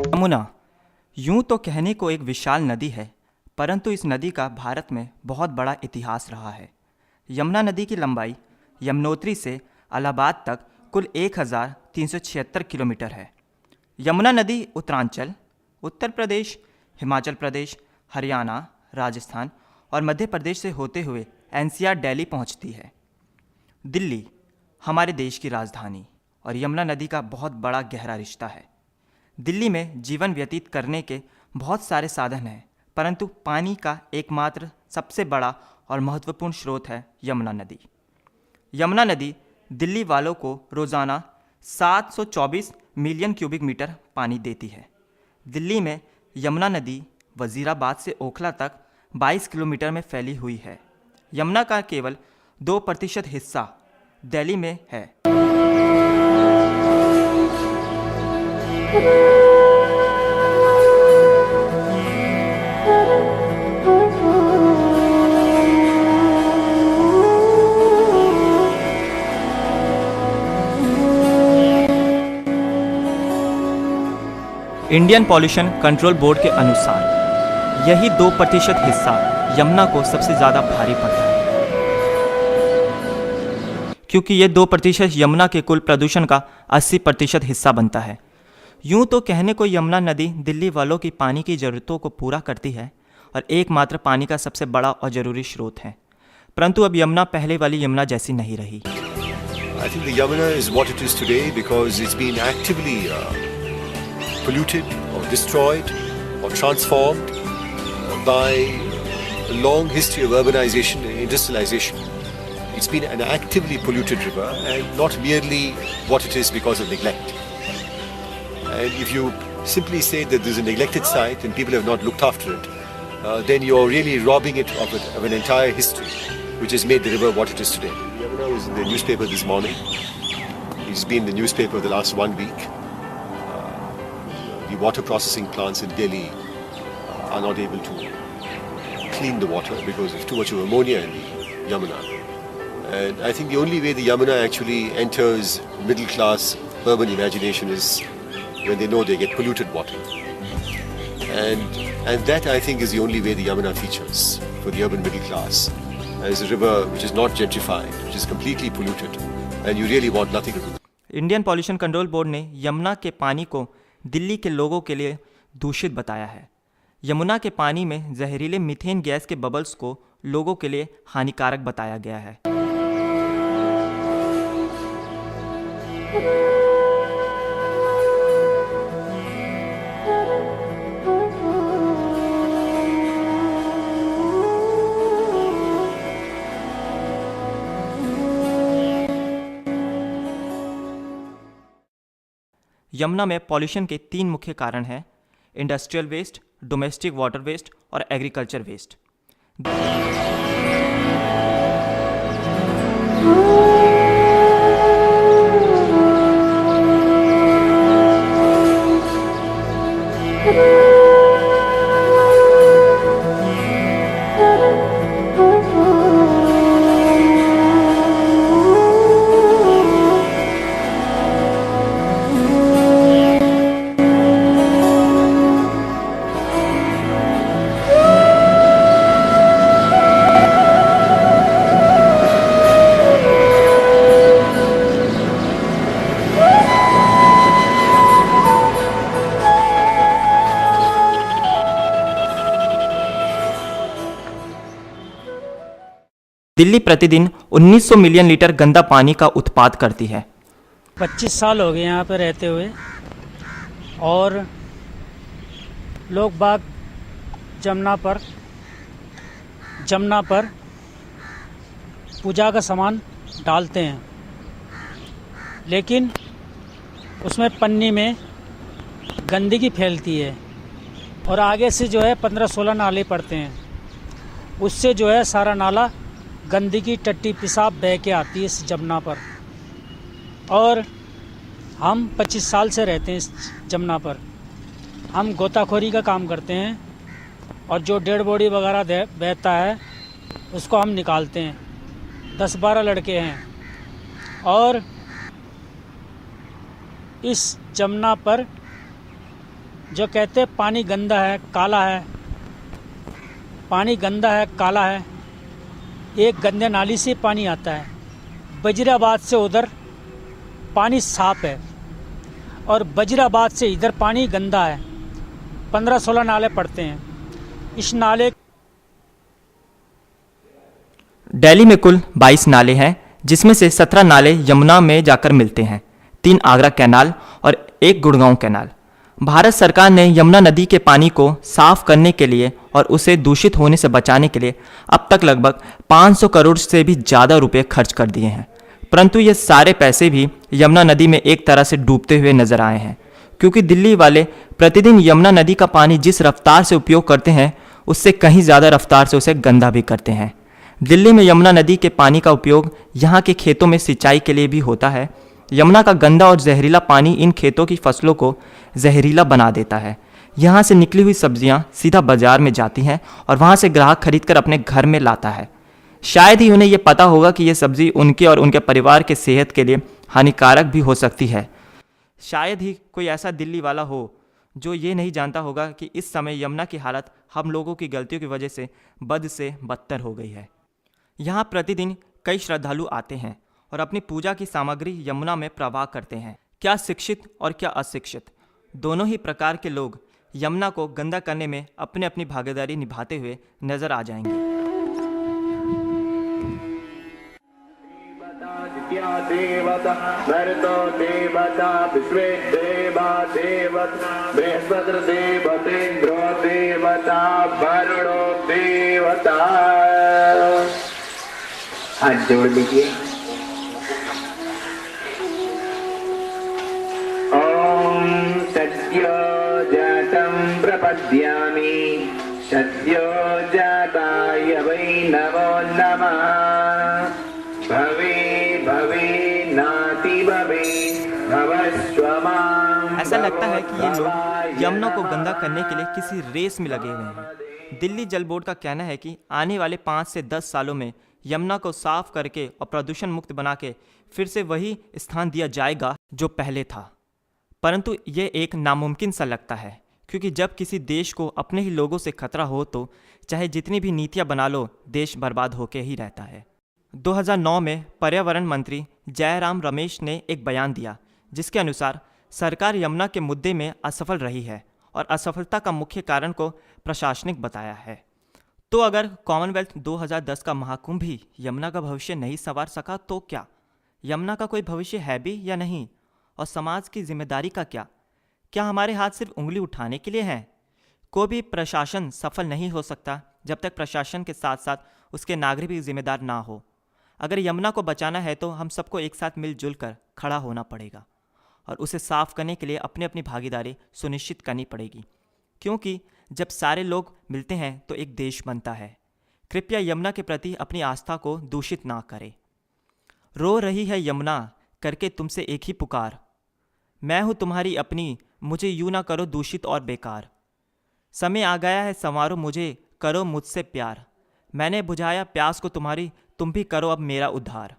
यमुना यूं तो कहने को एक विशाल नदी है, परंतु इस नदी का भारत में बहुत बड़ा इतिहास रहा है। यमुना नदी की लंबाई यमुनोत्री से इलाहाबाद तक कुल 1376 किलोमीटर है। यमुना नदी उत्तरांचल, उत्तर प्रदेश, हिमाचल प्रदेश, हरियाणा, राजस्थान और मध्य प्रदेश से होते हुए एनसीआर दिल्ली पहुंचती है। दिल्ली हमारे देश की राजधानी और यमुना नदी का बहुत बड़ा गहरा रिश्ता है। दिल्ली में जीवन व्यतीत करने के बहुत सारे साधन हैं, परंतु पानी का एकमात्र सबसे बड़ा और महत्वपूर्ण स्रोत है यमुना नदी। यमुना नदी दिल्ली वालों को रोज़ाना 724 मिलियन क्यूबिक मीटर पानी देती है। दिल्ली में यमुना नदी वजीराबाद से ओखला तक 22 किलोमीटर में फैली हुई है। यमुना का केवल 2% हिस्सा दिल्ली में है। इंडियन पॉल्यूशन कंट्रोल बोर्ड के अनुसार यही 2% हिस्सा यमुना को सबसे ज़्यादा भारी पड़ता है, क्योंकि ये 2% यमुना के कुल प्रदूषण का 80% हिस्सा बनता है। यूं तो कहने को यमुना नदी दिल्ली वालों की पानी की ज़रूरतों को पूरा करती है और एकमात्र पानी का सबसे बड़ा और ज़रूरी स्रोत है, परंतु अब यमुना पहले वाली यमुना जैसी नहीं रही। I think the Yamuna is what it is today because it's been actively polluted or destroyed or transformed by a long history of urbanization and industrialization. It's been an actively polluted river and not merely what it is because of neglect. And if you simply say that there's a neglected site and people have not looked after it, then you're really robbing it of an entire history which has made the river what it is today. Yamuna was in the newspaper this morning. It's been in the newspaper the last 1 week. The water processing plants in Delhi are not able to clean the water because of too much of ammonia in the Yamuna. And I think the only way the Yamuna actually enters middle class urban imagination is when they know they get polluted water. And that I think is the only way the Yamuna features for the urban middle class as a river which is not gentrified, which is completely polluted and you really want nothing to do. Indian pollution control board ने यमुना के पानी को दिल्ली के लोगों के लिए दूषित बताया है। यमुना के पानी में जहरीले मीथेन गैस के बबल्स को लोगों के लिए हानिकारक बताया गया है। यमुना में पॉल्यूशन के 3 मुख्य कारण हैं: industrial waste, domestic water waste और एग्रीकल्चर वेस्ट। दिल्ली प्रतिदिन 1900 मिलियन लीटर गंदा पानी का उत्पाद करती है। 25 साल हो गए यहाँ पर रहते हुए और लोग बाग जमुना पर पूजा का सामान डालते हैं, लेकिन उसमें पन्नी में गंदगी फैलती है और आगे से जो है 15-16 नाले पड़ते हैं, उससे जो है सारा नाला गंदगी टट्टी पेशाब बह के आती है इस जमुना पर। और हम 25 साल से रहते हैं इस जमुना पर। हम गोताखोरी का काम करते हैं और जो डेड बॉडी वगैरह बहता है उसको हम निकालते हैं। 10-12 लड़के हैं और इस जमुना पर जो कहते हैं पानी गंदा है, काला है, पानी गंदा है, काला है, एक गंदे नाली से पानी आता है। वजीराबाद से उधर पानी साफ है और वजीराबाद से इधर पानी गंदा है। 15-16 नाले पड़ते हैं। इस नाले दिल्ली में कुल 22 नाले हैं, जिसमें से 17 नाले यमुना में जाकर मिलते हैं, 3 आगरा कैनाल और 1 गुड़गांव कैनाल। भारत सरकार ने यमुना नदी के पानी को साफ करने के लिए और उसे दूषित होने से बचाने के लिए अब तक लगभग 500 करोड़ से भी ज़्यादा रुपए खर्च कर दिए हैं। परंतु ये सारे पैसे भी यमुना नदी में एक तरह से डूबते हुए नजर आए हैं, क्योंकि दिल्ली वाले प्रतिदिन यमुना नदी का पानी जिस रफ्तार से उपयोग करते हैं उससे कहीं ज़्यादा रफ्तार से उसे गंदा भी करते हैं। दिल्ली में यमुना नदी के पानी का उपयोग यहाँ के खेतों में सिंचाई के लिए भी होता है। यमुना का गंदा और जहरीला पानी इन खेतों की फसलों को जहरीला बना देता है। यहाँ से निकली हुई सब्जियाँ सीधा बाजार में जाती हैं और वहाँ से ग्राहक खरीदकर अपने घर में लाता है। शायद ही उन्हें ये पता होगा कि ये सब्जी उनके और उनके परिवार के सेहत के लिए हानिकारक भी हो सकती है। शायद ही कोई ऐसा दिल्ली वाला हो जो ये नहीं जानता होगा कि इस समय यमुना की हालत हम लोगों की गलतियों की वजह से बद से बदतर हो गई है। यहाँ प्रतिदिन कई श्रद्धालु आते हैं और अपनी पूजा की सामग्री यमुना में प्रवाह करते हैं। क्या शिक्षित और क्या अशिक्षित दोनों ही प्रकार के लोग यमुना को गंदा करने में अपनी अपनी भागीदारी निभाते हुए नजर आ जाएंगे। देवता भरतो देवता विश्वे देवा देवता बृहस्पति देवतेन्द्रो देवता वरुणो देवता। हाथ जोड़ लीजिए। ओम सद्यो जातं प्रपद्यामि सद्यो जाताय वै नमो नमः। भवे भवे नाति भवे भवस्वमां। ऐसा लगता है कि ये लोग यमुना को गंदा करने के लिए किसी रेस में लगे हुए हैं। दिल्ली जल बोर्ड का कहना है कि आने वाले 5 से 10 सालों में यमुना को साफ करके और प्रदूषण मुक्त बना के फिर से वही स्थान दिया जाएगा जो पहले था। परंतु ये एक नामुमकिन सा लगता है, क्योंकि जब किसी देश को अपने ही लोगों से खतरा हो तो चाहे जितनी भी नीतियाँ बना लो, देश बर्बाद होके ही रहता है। 2009 में पर्यावरण मंत्री जयराम रमेश ने एक बयान दिया जिसके अनुसार सरकार यमुना के मुद्दे में असफल रही है और असफलता का मुख्य कारण को प्रशासनिक बताया है। तो अगर कॉमनवेल्थ 2010 का महाकुंभ भी यमुना का भविष्य नहीं संवार सका तो क्या यमुना का कोई भविष्य है भी या नहीं? और समाज की जिम्मेदारी का क्या? क्या हमारे हाथ सिर्फ उंगली उठाने के लिए हैं? कोई भी प्रशासन सफल नहीं हो सकता जब तक प्रशासन के साथ साथ उसके नागरिक भी जिम्मेदार ना हो। अगर यमुना को बचाना है तो हम सबको एक साथ मिलजुल कर खड़ा होना पड़ेगा और उसे साफ करने के लिए अपनी अपनी भागीदारी सुनिश्चित करनी पड़ेगी, क्योंकि जब सारे लोग मिलते हैं तो एक देश बनता है। कृपया यमुना के प्रति अपनी आस्था को दूषित ना करें। रो रही है यमुना करके तुमसे एक ही पुकार, मैं हूँ तुम्हारी अपनी, मुझे यूँ ना करो दूषित और बेकार। समय आ गया है संवारो मुझे, करो मुझसे प्यार, मैंने बुझाया प्यास को तुम्हारी, तुम भी करो अब मेरा उद्धार।